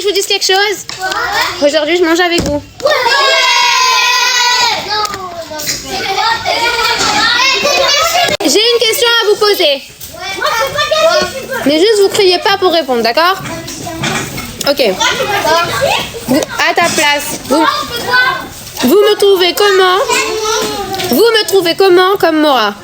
que je vous dise quelque chose? Aujourd'hui, je mange avec vous. J'ai une question à vous poser. Mais juste, vous criez pas pour répondre, d'accord? Ok. Vous, à ta place, vous me trouvez comment? Vous me trouvez comment comme Mora?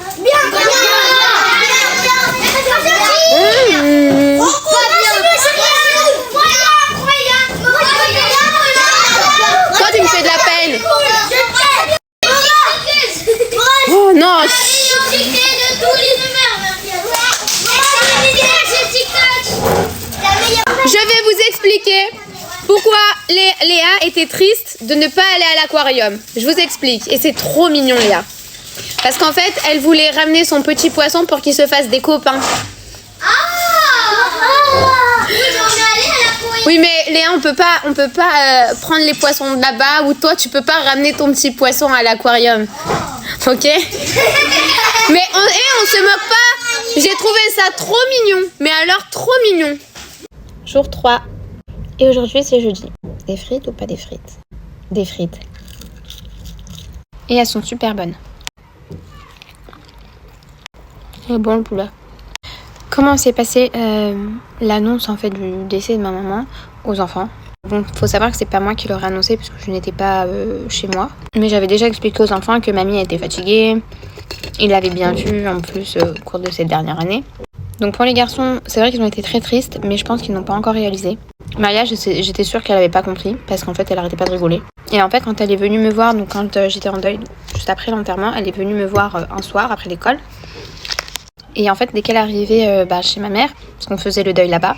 Toi, tu me fais de la peine. Oh non. Je vais vous expliquer pourquoi Léa était triste de ne pas aller à l'aquarium. Je vous explique. Et c'est trop mignon, Léa. Parce qu'en fait, elle voulait ramener son petit poisson pour qu'il se fasse des copains. Oui, mais Léa, on peut pas prendre les poissons de là-bas, ou toi, tu peux pas ramener ton petit poisson à l'aquarium. Ok? Mais on se moque pas. J'ai trouvé ça trop mignon. Mais alors, trop mignon. Jour 3. Et aujourd'hui, c'est jeudi. Des frites ou pas des frites? Des frites. Et elles sont super bonnes. C'est bon le poulet. Comment s'est passée l'annonce en fait du décès de ma maman aux enfants? Bon, faut savoir que c'est pas moi qui leur ai annoncé parce que je n'étais pas chez moi. Mais j'avais déjà expliqué aux enfants que mamie était fatiguée. Ils l'avaient bien vu en plus au cours de cette dernière année. Donc pour les garçons, c'est vrai qu'ils ont été très tristes, mais je pense qu'ils n'ont pas encore réalisé. Maria, j'étais sûre qu'elle avait pas compris parce qu'en fait elle arrêtait pas de rigoler. Et en fait quand elle est venue me voir, donc quand j'étais en deuil, juste après l'enterrement, elle est venue me voir un soir après l'école. Et en fait, dès qu'elle est arrivée chez ma mère, parce qu'on faisait le deuil là-bas,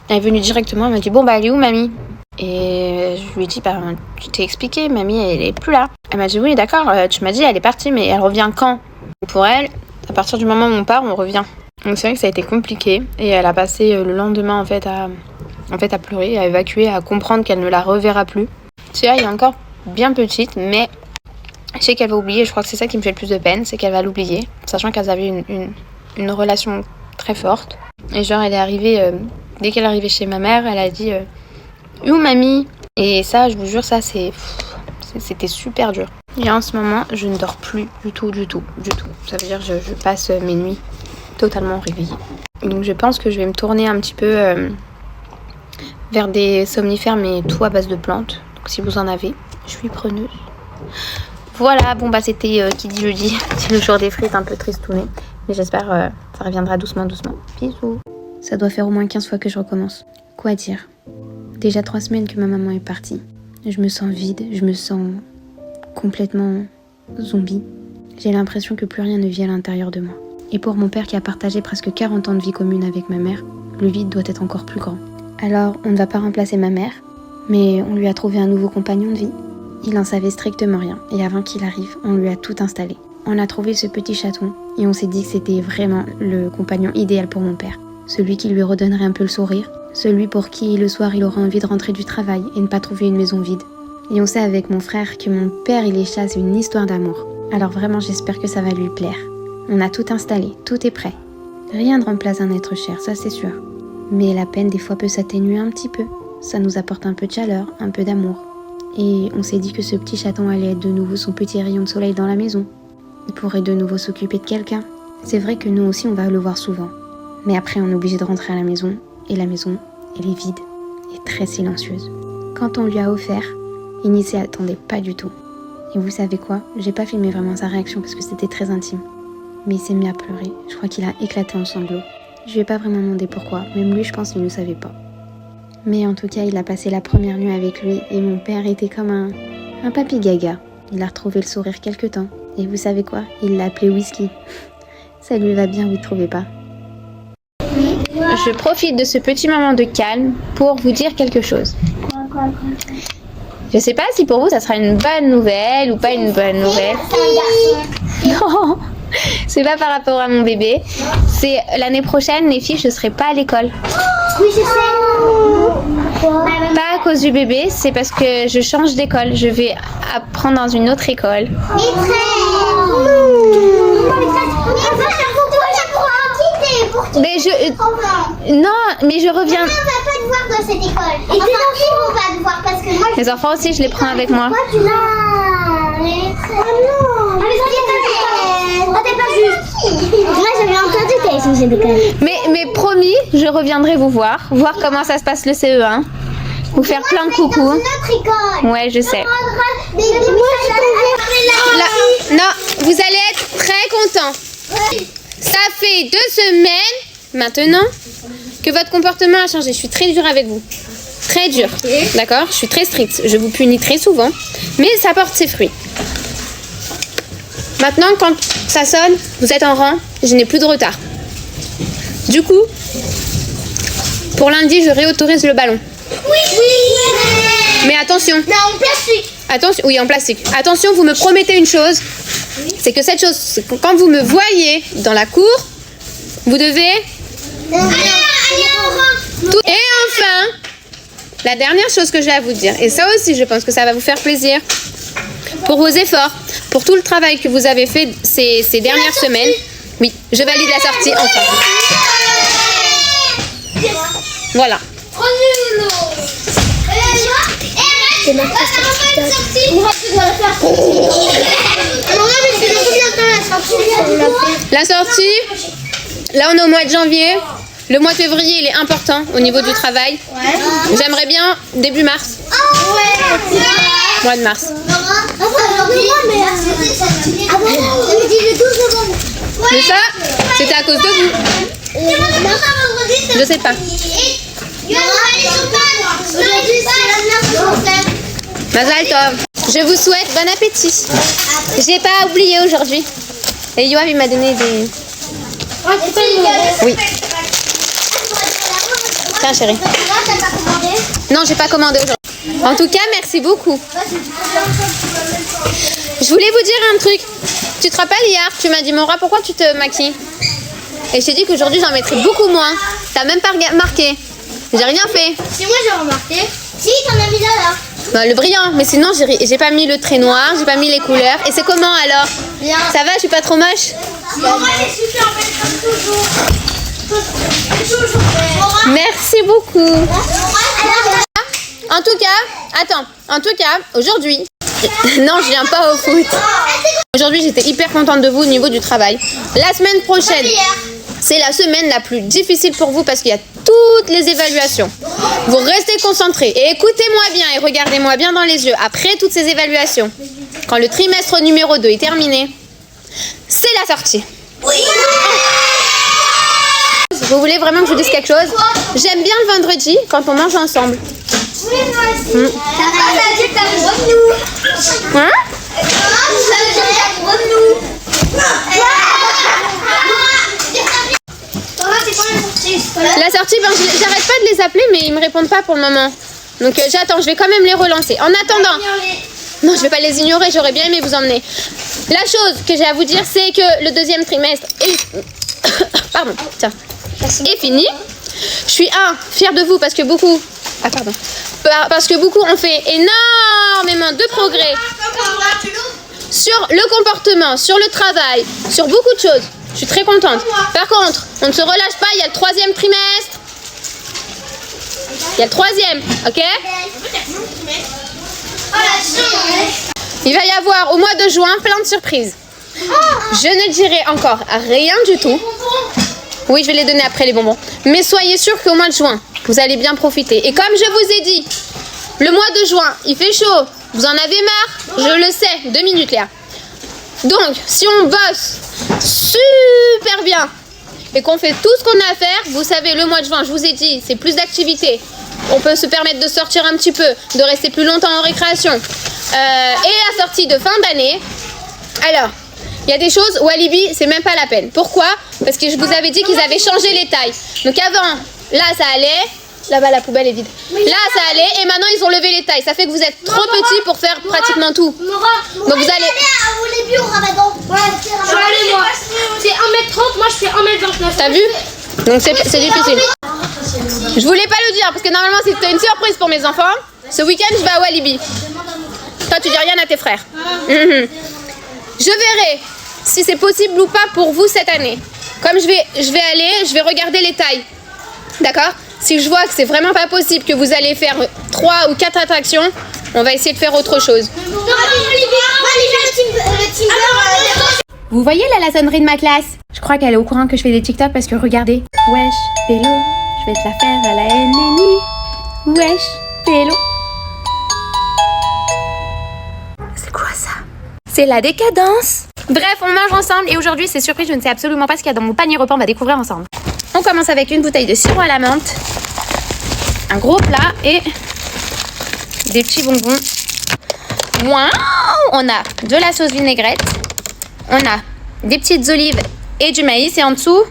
elle est venue directement, elle m'a dit « Bon, elle est où, mamie ?» Et je lui ai dit « Tu t'ai expliqué, mamie, elle est plus là. » Elle m'a dit « Oui, d'accord, tu m'as dit, elle est partie, mais elle revient quand ?» Pour elle, à partir du moment où on part, on revient. Donc c'est vrai que ça a été compliqué, et elle a passé le lendemain, en fait, à pleurer, à évacuer, à comprendre qu'elle ne la reverra plus. Tu vois, elle est encore bien petite, mais je sais qu'elle va oublier, je crois que c'est ça qui me fait le plus de peine, c'est qu'elle va l'oublier, sachant qu'elles avaient une relation très forte. Et genre elle est arrivée, dès qu'elle est arrivée chez ma mère, elle a dit où mamie? Et ça, je vous jure, ça c'était super dur. Et en ce moment, je ne dors plus du tout. Ça veut dire que je passe mes nuits totalement réveillée. Donc je pense que je vais me tourner un petit peu vers des somnifères, mais tout à base de plantes. Donc si vous en avez, je suis preneuse. Voilà, bon c'était qui dit jeudi, c'est le jour des frites, un peu tristouné. Mais j'espère ça reviendra doucement. Bisous. Ça doit faire au moins 15 fois que je recommence. Quoi dire? Déjà 3 semaines que ma maman est partie. Je me sens vide, je me sens complètement zombie. J'ai l'impression que plus rien ne vit à l'intérieur de moi. Et pour mon père qui a partagé presque 40 ans de vie commune avec ma mère, le vide doit être encore plus grand. Alors on ne va pas remplacer ma mère, mais on lui a trouvé un nouveau compagnon de vie. Il n'en savait strictement rien, et avant qu'il arrive, on lui a tout installé. On a trouvé ce petit chaton et on s'est dit que c'était vraiment le compagnon idéal pour mon père. Celui qui lui redonnerait un peu le sourire, celui pour qui le soir il aura envie de rentrer du travail et ne pas trouver une maison vide. Et on sait avec mon frère que mon père et les chats c'est une histoire d'amour. Alors vraiment j'espère que ça va lui plaire. On a tout installé, tout est prêt. Rien ne remplace un être cher, ça c'est sûr. Mais la peine des fois peut s'atténuer un petit peu. Ça nous apporte un peu de chaleur, un peu d'amour. Et on s'est dit que ce petit chaton allait être de nouveau son petit rayon de soleil dans la maison. Il pourrait de nouveau s'occuper de quelqu'un. C'est vrai que nous aussi on va le voir souvent. Mais après on est obligé de rentrer à la maison. Et la maison, elle est vide et très silencieuse. Quand on lui a offert, il n'y s'y attendait pas du tout. Et vous savez quoi? J'ai pas filmé vraiment sa réaction parce que c'était très intime. Mais il s'est mis à pleurer. Je crois qu'il a éclaté en sanglots. Je lui ai pas vraiment demandé pourquoi. Même lui je pense qu'il ne savait pas. Mais en tout cas il a passé la première nuit avec lui. Et mon père était comme un papy gaga. Il a retrouvé le sourire quelque temps. Et vous savez quoi? Il l'a appelé Whisky. Ça lui va bien, vous ne trouvez pas? Je profite de ce petit moment de calme pour vous dire quelque chose. Je sais pas si pour vous ça sera une bonne nouvelle ou pas une bonne nouvelle. Non, c'est pas par rapport à mon bébé. C'est l'année prochaine, les filles, je serai pas à l'école. Oui, je sais. Pas à cause du bébé, c'est parce que je change d'école. Je vais apprendre dans une autre école. Mais je reviens. On va pas te voir dans cette école. Et tes enfants Les enfants aussi, je les prends avec moi. Pourquoi tu l'as? Non. Mais ça t'es pas juste. Moi j'avais entendu que t'avais changé d'école. Mais promis, je reviendrai vous voir comment ça se passe le CE1. Vous faire plein de coucou. Notre école. Ouais, je sais. Là, non, vous allez être très contents. Ça fait 2 semaines maintenant que votre comportement a changé. Je suis très dure avec vous. Très dure. D'accord? Je suis très stricte. Je vous punis très souvent. Mais ça porte ses fruits. Maintenant, quand ça sonne, vous êtes en rang. Je n'ai plus de retard. Du coup, pour lundi, je réautorise le ballon. Oui. Mais attention. Mais en plastique. Attention, oui, en plastique. Attention, vous me promettez une chose. C'est que cette chose, c'est que quand vous me voyez dans la cour, vous devez... Allez en rang. Et enfin, la dernière chose que j'ai à vous dire, et ça aussi, je pense que ça va vous faire plaisir, pour vos efforts, pour tout le travail que vous avez fait ces dernières semaines, oui, je valide la sortie enfin. Voilà. C'est ma La sortie, là on est au mois de janvier. Le mois de février, il est important au niveau du travail. J'aimerais bien début mars. Mois de mars. Mais ça, c'était à cause de vous. Je sais pas. Mazal Tov. Je vous souhaite bon appétit. J'ai pas oublié aujourd'hui. Et Yoav, il m'a donné des... Oui. Tiens, chérie. Non, j'ai pas commandé aujourd'hui. En tout cas, merci beaucoup. Je voulais vous dire un truc. Tu te rappelles hier, tu m'as dit, Maura, pourquoi tu te maquilles? Et je t'ai dit qu'aujourd'hui, j'en mettrais beaucoup moins. T'as même pas marqué. J'ai rien fait. Si moi j'ai remarqué. Si, t'en as mis là. Bah, le brillant, mais sinon j'ai pas mis le trait noir, j'ai pas mis les couleurs. Et c'est comment alors? Bien. Ça va, je suis pas trop moche? Maura, elle est super belle comme toujours. Merci beaucoup. En tout cas, aujourd'hui, non, je viens pas au foot. Aujourd'hui, j'étais hyper contente de vous au niveau du travail. La semaine prochaine, c'est la semaine la plus difficile pour vous parce qu'il y a toutes les évaluations. Vous restez concentrés et écoutez-moi bien et regardez-moi bien dans les yeux. Après toutes ces évaluations, quand le trimestre numéro 2 est terminé, c'est la sortie. Oui. Vous voulez vraiment que je vous dise quelque chose? J'aime bien le vendredi quand on mange ensemble. Oui, moi aussi. Ça veut dire que t'as besoin de nous. Hein? Ça veut dire que t'as besoin de nous. C'est quoi la sortie? La sortie, ben, j'arrête pas de les appeler, mais ils me répondent pas pour le moment. Donc j'attends, je vais quand même les relancer. En attendant, non, je vais pas les ignorer, j'aurais bien aimé vous emmener. La chose que j'ai à vous dire, c'est que le deuxième trimestre est... Pardon, tiens. Est fini. Je suis fière de vous parce que beaucoup... Ah pardon. Parce que beaucoup ont fait énormément de progrès sur le comportement, sur le travail, sur beaucoup de choses. Je suis très contente. Par contre, on ne se relâche pas, il y a le 3e trimestre. Il y a le 3e, ok? Il va y avoir au mois de juin plein de surprises. Je ne dirai encore rien du tout. Oui, je vais les donner après les bonbons. Mais soyez sûrs qu'au mois de juin, vous allez bien profiter. Et comme je vous ai dit, le mois de juin, il fait chaud. Vous en avez marre? Je le sais. 2 minutes, Léa. Donc, si on bosse super bien et qu'on fait tout ce qu'on a à faire, vous savez, le mois de juin, je vous ai dit, c'est plus d'activités. On peut se permettre de sortir un petit peu, de rester plus longtemps en récréation. Et la sortie de fin d'année, alors... il y a des choses, Walibi, c'est même pas la peine. Pourquoi? Parce que je vous avais dit qu'ils avaient changé les tailles. Donc avant, là ça allait. Là-bas la poubelle est vide. Là ça allait et maintenant ils ont levé les tailles. Ça fait que vous êtes trop petits pour faire pratiquement tout. Donc vous allez... au Ramadan. C'est 1m30, moi je fais 1m29. T'as vu? Donc c'est difficile. Je voulais pas le dire parce que normalement c'était une surprise pour mes enfants. Ce week-end je vais à Walibi. Toi tu dis rien à tes frères. Je verrai si c'est possible ou pas pour vous cette année. Comme je vais regarder les tailles. D'accord? Si je vois que c'est vraiment pas possible, que vous allez faire 3 ou 4 attractions, On va essayer de faire autre chose. Vous voyez là la sonnerie de ma classe? Je crois qu'elle est au courant que je fais des TikTok parce que regardez. Wesh, vélo, je vais te la faire à la NNI. Wesh, vélo. C'est quoi ça? C'est la décadence. Bref, on mange ensemble et aujourd'hui c'est surprise, je ne sais absolument pas ce qu'il y a dans mon panier repas, on va découvrir ensemble. On commence avec une bouteille de sirop à la menthe, un gros plat et des petits bonbons. Waouh! On a de la sauce vinaigrette, on a des petites olives et du maïs et en dessous,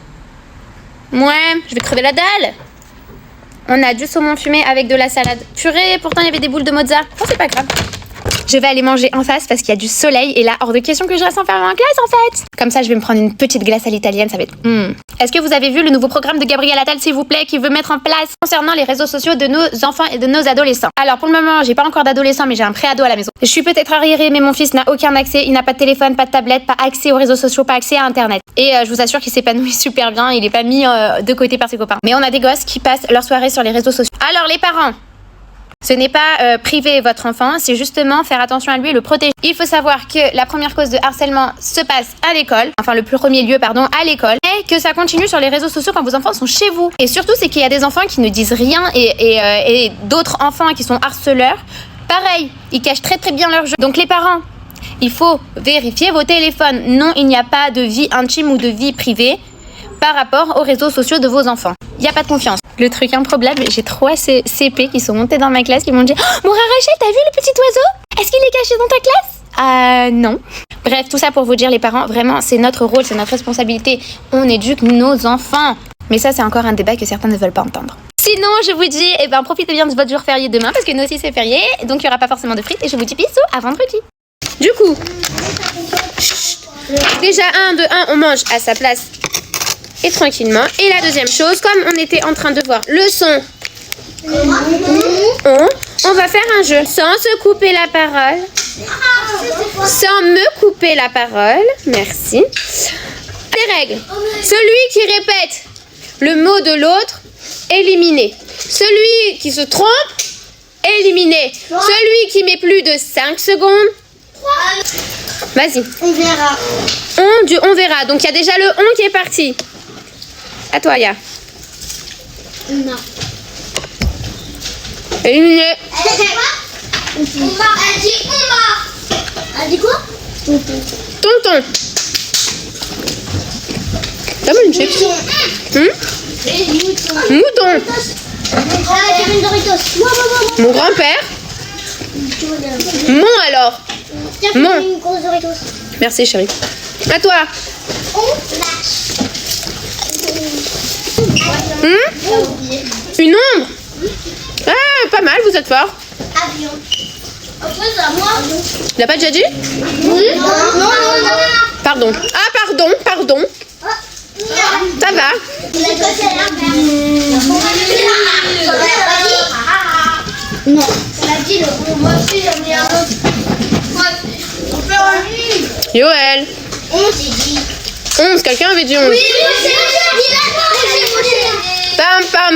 ouais, je vais crever la dalle. On a du saumon fumé avec de la salade. Purée, pourtant il y avait des boules de mozza. Oh, c'est pas grave. Je vais aller manger en face parce qu'il y a du soleil et là, hors de question que je reste enfermée en classe en fait. Comme ça, je vais me prendre une petite glace à l'italienne, ça va être... Est-ce que vous avez vu le nouveau programme de Gabriel Attal, s'il vous plaît, qui veut mettre en place concernant les réseaux sociaux de nos enfants et de nos adolescents? Alors pour le moment, j'ai pas encore d'adolescent, mais j'ai un pré-ado à la maison. Je suis peut-être arriérée, mais mon fils n'a aucun accès. Il n'a pas de téléphone, pas de tablette, pas accès aux réseaux sociaux, pas accès à Internet. Et je vous assure qu'il s'épanouit super bien. Il est pas mis de côté par ses copains. Mais on a des gosses qui passent leur soirée sur les réseaux sociaux. Alors les parents, ce n'est pas priver votre enfant, c'est justement faire attention à lui et le protéger. Il faut savoir que la première cause de harcèlement se passe à l'école, enfin le premier lieu, pardon, à l'école, et que ça continue sur les réseaux sociaux quand vos enfants sont chez vous. Et surtout, c'est qu'il y a des enfants qui ne disent rien et d'autres enfants qui sont harceleurs. Pareil, ils cachent très très bien leur jeu. Donc les parents, il faut vérifier vos téléphones. Non, il n'y a pas de vie intime ou de vie privée par rapport aux réseaux sociaux de vos enfants. Il n'y a pas de confiance. Le truc improbable, j'ai 3 CP qui sont montés dans ma classe qui m'ont dit « Mon Rachel, t'as vu le petit oiseau? Est-ce qu'il est caché dans ta classe ?» Non. Bref, tout ça pour vous dire les parents, vraiment, c'est notre rôle, c'est notre responsabilité. On éduque nos enfants. Mais ça, c'est encore un débat que certains ne veulent pas entendre. Sinon, je vous dis, profitez bien de votre jour férié demain parce que nous aussi c'est férié, donc il n'y aura pas forcément de frites et je vous dis bisous à vendredi. Du coup, déjà 1, on mange à sa place et tranquillement. Et la deuxième chose, comme on était en train de voir le son, on va faire un jeu sans se couper la parole. Sans me couper la parole. Merci. Les règles. Celui qui répète le mot de l'autre, éliminé. Celui qui se trompe, éliminé. Celui qui met plus de 5 secondes. Vas-y. On verra. On verra. Donc il y a déjà le on qui est parti. À toi, Ya. Non. Éliminé. Elle dit quoi? Elle dit on va. Elle dit quoi? Tonton. T'as vu une chips? Mouton. Kevin Doritos. Mon grand-père. Mon alors. Mon. Une grosse Doritos. Merci chérie. À toi. On lâche. Une ombre. Ah, pas mal, vous êtes fort. Avion. Après, c'est à moi. Tu l'as pas déjà dit? Oui. Non. Pardon. Ah, pardon. Ça va. Non. On a dit le moi aussi, j'en ai un autre. On fait un livre. Yoël. 11, j'ai dit. 11, quelqu'un avait dit 11. Oui, c'est moi. Pam.